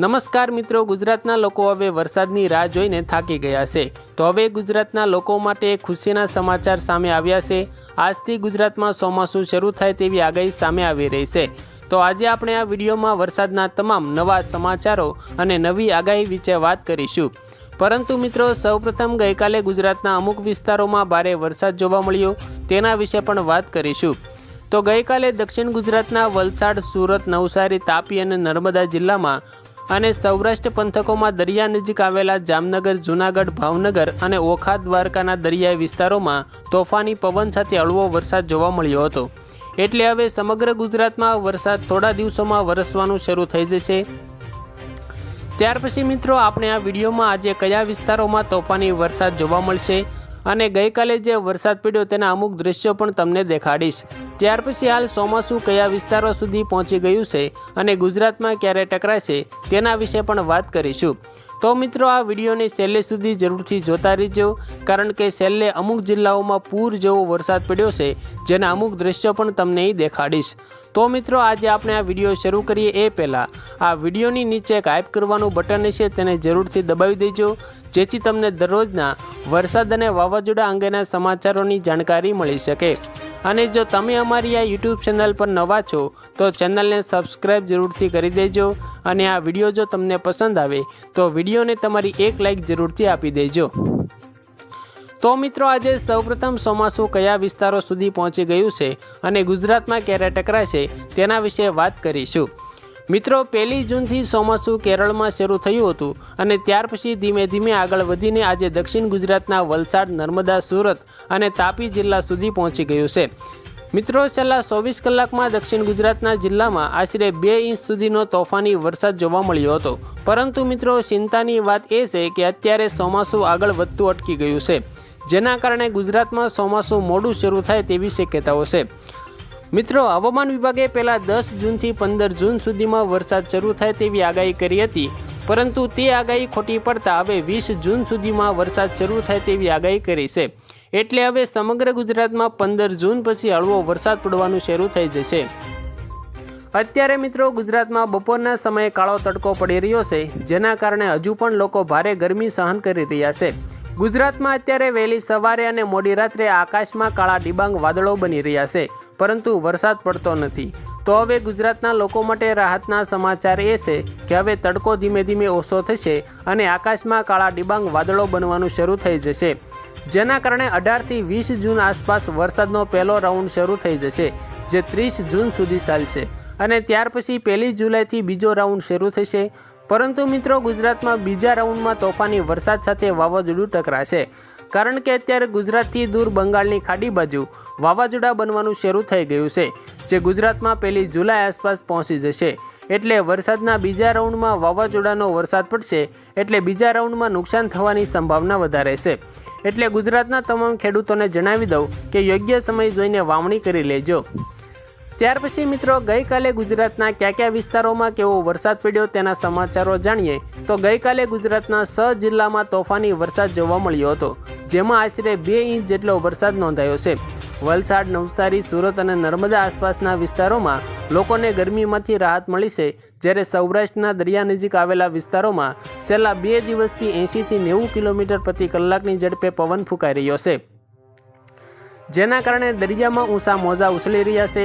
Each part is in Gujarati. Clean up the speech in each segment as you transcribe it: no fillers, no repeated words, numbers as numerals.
નમસ્કાર મિત્રો, ગુજરાતના લોકો હવે વરસાદની રાહ જોઈને થાકી ગયા છે। તો હવે ગુજરાતના લોકો માટે ખુશીના સમાચાર સામે આવ્યા છે। આજથી ગુજરાતમાં ચોમાસું શરૂ થાય તેવી આગાહી સામે આવી રહી છે। તો આજે આપણે આ વિડીયોમાં વરસાદના તમામ નવા સમાચારો અને નવી આગાહી વિશે વાત કરીશું। પરંતુ મિત્રો, સૌપ્રથમ ગઈકાલે ગુજરાતના અમુક વિસ્તારોમાં ભારે વરસાદ જોવા મળ્યો, તેના વિશે પણ વાત કરીશું। તો ગઈકાલે દક્ષિણ ગુજરાતના વલસાડ, સુરત, નવસારી, તાપી અને નર્મદા જિલ્લામાં અને સૌરાષ્ટ્ર પંથકોમાં દરિયા નજીક આવેલા જામનગર, જૂનાગઢ, ભાવનગર અને ઓખા, દ્વારકાના દરિયાઈ વિસ્તારોમાં તોફાની પવન સાથે હળવો વરસાદ જોવા મળ્યો હતો। એટલે હવે સમગ્ર ગુજરાતમાં વરસાદ થોડા દિવસોમાં વરસવાનું શરૂ થઈ જશે। ત્યાર પછી મિત્રો, આપણે આ વિડીયોમાં આજે કયા વિસ્તારોમાં તોફાની વરસાદ જોવા મળશે અને ગઈકાલે જે વરસાદ પડ્યો તેના અમુક દ્રશ્યો પણ તમને દેખાડીશ। ત્યાર પછી હાલ ચોમાસું કયા વિસ્તારો સુધી પહોંચી ગયું છે અને ગુજરાતમાં ક્યારે ટકરાશે તેના વિશે પણ વાત કરીશું। તો મિત્રો, આ વિડીયોને છેલ્લે સુધી જરૂરથી જોતા રહેજો, કારણ કે છેલ્લે અમુક જિલ્લાઓમાં પૂર જેવો વરસાદ પડ્યો છે, જેના અમુક દ્રશ્યો પણ તમને દેખાડીશ। તો મિત્રો, આજે આપણે આ વિડીયો શરૂ કરીએ એ પહેલાં આ વિડીયોની નીચે એક હાઇપ કરવાનું બટન હશે, તેને જરૂરથી દબાવી દેજો, જેથી તમને દરરોજના વરસાદ અને વાવાઝોડા અંગેના સમાચારોની જાણકારી મળી શકે। અને જો તમે અમારી આ યુટ્યુબ ચેનલ પર નવા છો તો ચેનલને સબસ્ક્રાઈબ જરૂરથી કરી દેજો, અને આ વિડીયો જો તમને પસંદ આવે તો વિડીયોને તમારી એક લાઇક જરૂરથી આપી દેજો। તો મિત્રો, આજે સૌપ્રથમ ચોમાસું કયા વિસ્તારો સુધી પહોંચી ગયું છે અને ગુજરાતમાં ક્યારે ટકરાશે તેના વિશે વાત કરીશું। મિત્રો, 1 જૂનથી ચોમાસું કેરળમાં શરૂ થયું હતું અને ત્યાર પછી ધીમે ધીમે આગળ વધીને આજે દક્ષિણ ગુજરાતના વલસાડ, નર્મદા, સુરત અને તાપી જિલ્લા સુધી પહોંચી ગયું છે। મિત્રો, છેલ્લા 24 કલાકમાં દક્ષિણ ગુજરાતના જિલ્લામાં આશરે 2 ઇંચ સુધીનો તોફાની વરસાદ જોવા મળ્યો હતો। પરંતુ મિત્રો, ચિંતાની વાત એ છે કે અત્યારે ચોમાસું આગળ વધતું અટકી ગયું છે, જેના કારણે ગુજરાતમાં ચોમાસું મોડું શરૂ થાય તેવી શક્યતાઓ છે। મિત્રો, હવામાન વિભાગે પહેલા 10 જૂનથી 15 જૂન સુધીમાં વરસાદ શરૂ થાય તેવી આગાહી કરી હતી, પરંતુ તે આગાહી ખોટી પડતા હવે 20 જૂન સુધીમાં વરસાદ શરૂ થાય તેવી આગાહી કરી છે। એટલે હવે સમગ્ર ગુજરાતમાં 15 જૂન પછી હળવો વરસાદ પડવાનું શરૂ થઈ જશે। અત્યારે મિત્રો, ગુજરાતમાં બપોરના સમયે કાળો તડકો પડી રહ્યો છે, જેના કારણે હજુ પણ લોકો ભારે ગરમી સહન કરી રહ્યા છે। ગુજરાતમાં અત્યારે વહેલી સવારે અને મોડી રાત્રે આકાશમાં કાળા ડિબાંગ વાદળો બની રહ્યા છે, પરંતુ વરસાદ પડતો નથી। તો હવે ગુજરાતના લોકો માટે રાહતના સમાચાર એ છે કે હવે તડકો ધીમે ધીમે ઓછો થશે અને આકાશમાં કાળા ડિબાંગ વાદળો બનવાનું શરૂ થઈ જશે, જેના કારણે 18થી 20 જૂન આસપાસ વરસાદનો પહેલો રાઉન્ડ શરૂ થઈ જશે, જે 30 જૂન સુધી ચાલશે અને ત્યાર પછી 1 જુલાઈથી બીજો રાઉન્ડ શરૂ થશે। પરંતુ મિત્રો, ગુજરાતમાં બીજા રાઉન્ડમાં તોફાની વરસાદ સાથે વાવાઝોડું ટકરાશે, કારણ કે અત્યારે ગુજરાતથી દૂર બંગાળની ખાડી બાજુ વાવાઝોડા બનવાનું શરૂ થઈ ગયું છે, જે ગુજરાતમાં 1 જુલાઈ આસપાસ પહોંચી જશે। એટલે વરસાદના બીજા રાઉન્ડમાં વાવાઝોડાનો વરસાદ પડશે, એટલે બીજા રાઉન્ડમાં નુકસાન થવાની સંભાવના વધારે છે। એટલે ગુજરાતના તમામ ખેડૂતોને જણાવી દઉં કે યોગ્ય સમય જોઈને વાવણી કરી લેજો। ત્યાર પછી મિત્રો, ગઈકાલે ગુજરાતના કયા વિસ્તારોમાં કેવો વરસાદ પડ્યો તેના સમાચારો જાણીએ તો ગઈકાલે ગુજરાતના 6 જિલ્લામાં તોફાની વરસાદ જોવા મળ્યો હતો, જેમાં આશરે 2 ઇંચ જેટલો વરસાદ નોંધાયો છે। વલસાડ, નવસારી, સુરત અને નર્મદા આસપાસના વિસ્તારોમાં લોકોને ગરમીમાંથી રાહત મળી છે, જ્યારે સૌરાષ્ટ્રના દરિયા નજીક આવેલા વિસ્તારોમાં છેલ્લા 2 દિવસથી 80થી 90 કિલોમીટર પ્રતિ કલાકની ઝડપે પવન ફૂંકાઈ રહ્યો છે, જેના કારણે દરિયામાં ઊંચા મોજા ઉછળી રહ્યા છે।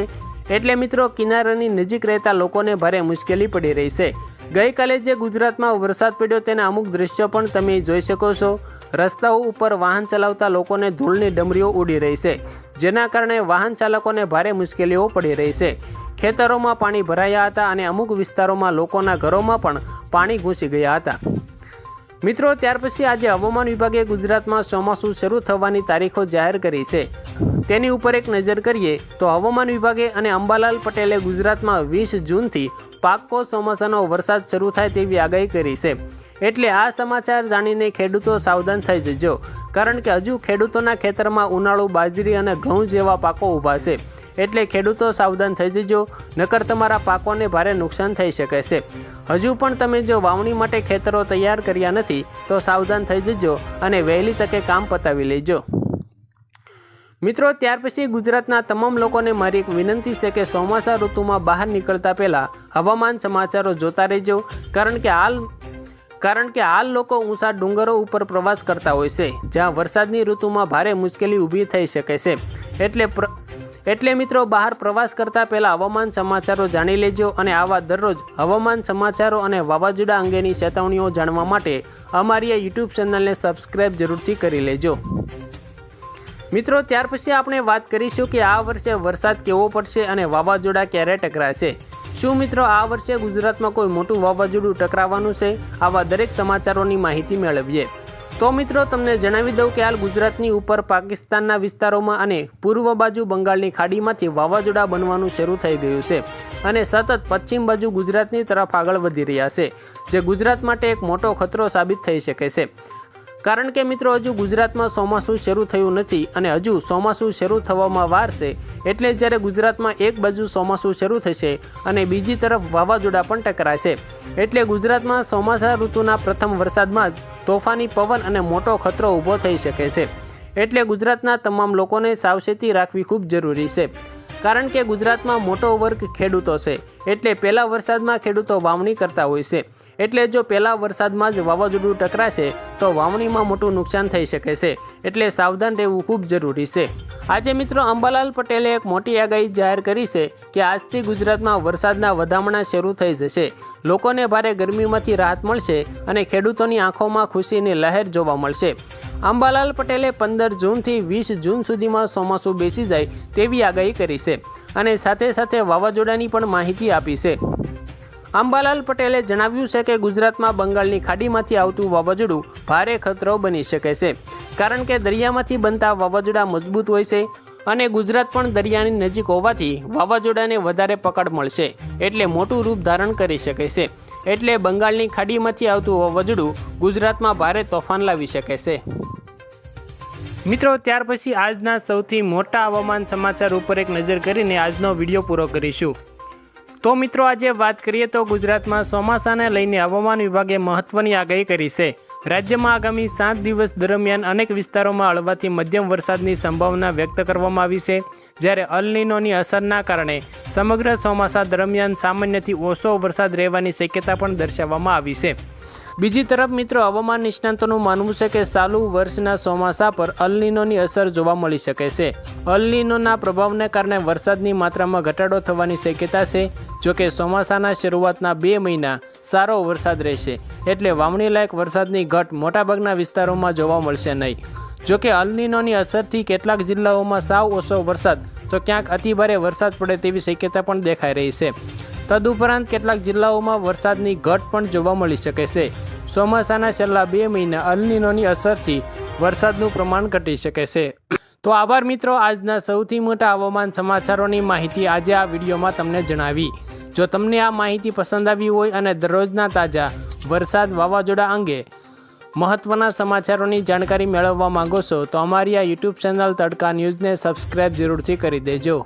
એટલે મિત્રો, કિનારાની નજીક રહેતા લોકોને ભારે મુશ્કેલી પડી રહી છે। ગઈકાલે જે ગુજરાતમાં વરસાદ પડ્યો તેના અમુક દ્રશ્યો પણ તમે જોઈ શકો છો। રસ્તાઓ ઉપર વાહન ચલાવતા લોકોને ધૂળની ડમરીઓ ઉડી રહી છે, જેના કારણે વાહન ચાલકોને ભારે મુશ્કેલીઓ પડી રહી છે। ખેતરોમાં પાણી ભરાયા હતા અને અમુક વિસ્તારોમાં લોકોના ઘરોમાં પણ પાણી ઘૂસી ગયા હતા। મિત્રો, ત્યાર પછી આજે હવામાન વિભાગે ગુજરાતમાં ચોમાસું શરૂ થવાની તારીખો જાહેર કરી છે, તેની ઉપર એક નજર કરીએ તો હવામાન વિભાગે અને અંબાલાલ પટેલે ગુજરાતમાં 20 જૂનથી પાક્કો ચોમાસાનો વરસાદ શરૂ થાય તેવી આગાહી કરી છે। એટલે આ સમાચાર જાણીને ખેડૂતો સાવધાન થઈ જજો, કારણ કે હજુ ખેડૂતોના ખેતરમાં ઉનાળુ બાજરી અને ઘઉં જેવા પાકો ઊભા છે। એટલે ખેડૂતો સાવધાન થઈ જજો, નકર તમારા પાકોને ભારે નુકસાન થઈ શકે છે। હજુ પણ તમે જો વાવણી માટે ખેતરો તૈયાર કર્યા નથી તો સાવધાન થઈ જજો અને વહેલી તકે કામ પતાવી લેજો। મિત્રો ત્યાર પછી ગુજરાતના તમામ લોકોને મારી એક વિનંતી છે કે ચોમાસા ઋતુમાં બહાર નીકળતા પહેલાં હવામાન સમાચારો જોતા રહેજો, કારણ કે હાલ લોકો ઊંચા ડુંગરો ઉપર પ્રવાસ કરતા હોય છે, જ્યાં વરસાદની ઋતુમાં ભારે મુશ્કેલી ઊભી થઈ શકે છે. એટલે મિત્રો બહાર પ્રવાસ કરતા પહેલાં હવામાન સમાચારો જાણી લેજો અને આવા દરરોજ હવામાન સમાચારો અને વાવાઝોડા અંગેની ચેતવણીઓ જાણવા માટે અમારી આ યુટ્યુબ ચેનલને સબસ્ક્રાઈબ જરૂરથી કરી લેજો. મિત્રો ત્યાર પછી આપણે વાત કરીશું કે આ વર્ષે વરસાદ કેવો પડશે અને વાવાઝોડા ક્યારે ટકરાશે. શું મિત્રો આ વર્ષે ગુજરાતમાં કોઈ મોટું વાવાઝોડું ટકરાવાનું છે? આવા દરેક સમાચારોની માહિતી મેળવીએ. તો મિત્રો તમને જણાવી દઉં કે હાલ ગુજરાતની ઉપર પાકિસ્તાનના વિસ્તારોમાં અને પૂર્વ બાજુ બંગાળની ખાડીમાંથી વાવાઝોડા બનવાનું શરૂ થઈ ગયું છે અને સતત પશ્ચિમ બાજુ ગુજરાતની તરફ આગળ વધી રહ્યા છે, જે ગુજરાત માટે એક મોટો ખતરો સાબિત થઈ શકે છે. કારણ કે મિત્રો હજુ ગુજરાતમાં ચોમાસું શરૂ થયું નથી અને હજુ ચોમાસું શરૂ થવામાં વાર છે. એટલે જ્યારે ગુજરાતમાં એક બાજુ ચોમાસું શરૂ થશે અને બીજી તરફ વાવાઝોડા પણ ટકરાશે, એટલે ગુજરાતમાં ચોમાસા ઋતુના પ્રથમ વરસાદમાં જ તોફાની પવન અને મોટો ખતરો ઊભો થઈ શકે છે. એટલે ગુજરાતના તમામ લોકોને સાવચેતી રાખવી ખૂબ જરૂરી છે, કારણ કે ગુજરાતમાં મોટો વર્ગ ખેડૂતો છે. એટલે પહેલા વરસાદમાં ખેડૂતો વાવણી કરતા હોય છે, એટલે જો પહેલા વરસાદમાં જ વાવાઝોડું ટકરાશે તો વાવણીમાં મોટું નુકસાન થઈ શકે છે. એટલે સાવધાન રહેવું ખૂબ જરૂરી છે. આજે મિત્રો અંબાલાલ પટેલે એક મોટી આગાહી જાહેર કરી છે કે આજથી ગુજરાતમાં વરસાદના વધામણા શરૂ થઈ જશે. લોકોને ભારે ગરમીમાંથી રાહત મળશે અને ખેડૂતોની આંખોમાં ખુશીની લહેર જોવા મળશે. અંબાલાલ પટેલે 15 જૂનથી 20 જૂન સુધીમાં ચોમાસું બેસી જાય તેવી આગાહી કરી છે અને સાથે સાથે વાવાઝોડાની પણ માહિતી આપી છે. અંબાલાલ પટેલે જણાવ્યું છે કે ગુજરાતમાં બંગાળની ખાડીમાંથી આવતું વાવાઝોડું ભારે ખતરો બની શકે છે, કારણ કે દરિયામાંથી બનતા વાવાઝોડા મજબૂત હોય છે અને ગુજરાત પણ દરિયાની નજીક હોવાથી વાવાઝોડાને વધારે પકડ મળશે, એટલે મોટું રૂપ ધારણ કરી શકે છે. એટલે બંગાળની ખાડીમાંથી આવતું વાવાઝોડું ગુજરાતમાં ભારે તોફાન લાવી શકે છે. મિત્રો ત્યાર પછી આજના સૌથી મોટા હવામાન સમાચાર ઉપર એક નજર કરીને આજનો વિડીયો પૂરો કરીશું. તો મિત્રો આજે વાત કરીએ તો ગુજરાતમાં ચોમાસાને લઈને હવામાન વિભાગે મહત્વની આગાહી કરી છે. રાજ્યમાં આગામી 7 દિવસ દરમિયાન અનેક વિસ્તારોમાં હળવાથી મધ્યમ વરસાદની સંભાવના વ્યક્ત કરવામાં આવી છે, જ્યારે અલ નીનોની અસરના કારણે સમગ્ર ચોમાસા દરમિયાન સામાન્યથી ઓછો વરસાદ રહેવાની શક્યતા પણ દર્શાવવામાં આવી છે. બીજી તરફ મિત્રો હવામાન નિષ્ણાતોનું માનવું છે કે ચાલુ વર્ષના ચોમાસા પર અલ નીનોની અસર જોવા મળી શકે છે. અલ નીનોના પ્રભાવને કારણે વરસાદની માત્રામાં ઘટાડો થવાની શક્યતા છે. જોકે ચોમાસાના શરૂઆતના 2 મહિના સારો વરસાદ રહેશે, એટલે વાવણી લાયક વરસાદની ઘટ મોટાભાગના વિસ્તારોમાં જોવા મળશે નહીં. જોકે અલ નીનોની અસરથી કેટલાક જિલ્લાઓમાં સાવ ઓછો વરસાદ તો ક્યાંક અતિભારે વરસાદ પડે તેવી શક્યતા પણ દેખાઈ રહી છે. તદુપરાંત કેટલાક જિલ્લાઓમાં વરસાદની ઘટ પણ જોવા મળી શકે છે. ચોમાસાના છેલ્લા 2 મહિના અલ નીનોની અસરથી વરસાદનું પ્રમાણ ઘટી શકે છે. તો આભાર મિત્રો, આજના સૌથી મોટા હવામાન સમાચારોની માહિતી આજે આ વિડીયોમાં તમને જણાવી. જો તમને આ માહિતી પસંદ આવી હોય અને દરરોજના તાજા વરસાદ વાવાઝોડા અંગે મહત્ત્વના સમાચારોની જાણકારી મેળવવા માંગો છો તો અમારી આ યુટ્યુબ ચેનલ તડકા ન્યૂઝને સબસ્ક્રાઈબ જરૂરથી કરી દેજો.